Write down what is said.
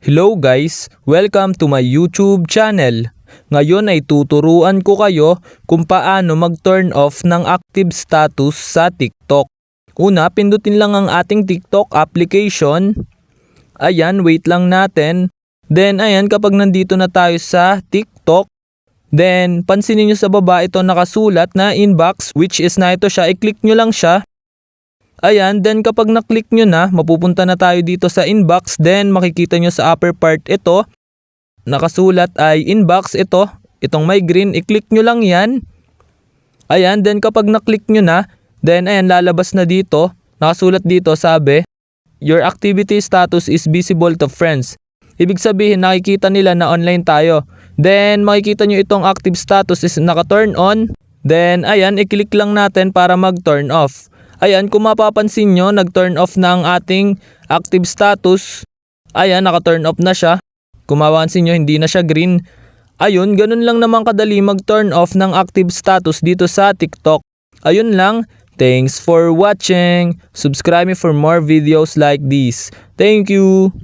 Hello guys! Welcome to my YouTube channel. Ngayon ay tuturuan ko kayo kung paano mag-turn off ng active status sa TikTok. Una, pindutin lang ang ating TikTok application. Ayan, wait lang natin. Then ayan, kapag nandito na tayo sa TikTok, then pansinin nyo sa baba ito nakasulat na inbox, which is na ito siya. I-click nyo lang siya. Ayan, then kapag na-click nyo na, mapupunta na tayo dito sa inbox. Then makikita nyo sa upper part ito, nakasulat ay inbox ito. Itong may green, i-click nyo lang yan. Ayan, then kapag na-click nyo na, then ayan, lalabas na dito. Nakasulat dito, sabi, your activity status is visible to friends. Ibig sabihin, nakikita nila na online tayo. Then makikita nyo itong active status is naka-turn on. Then ayan, i-click lang natin para mag-turn off. Ayan, kung mapapansin nyo, nag-turn off na ang ating active status. Ayan, naka-turn off na siya. Kung mapapansin nyo, hindi na siya green. Ayun, ganun lang naman kadali mag-turn off ng active status dito sa TikTok. Ayun lang. Thanks for watching. Subscribe me for more videos like this. Thank you.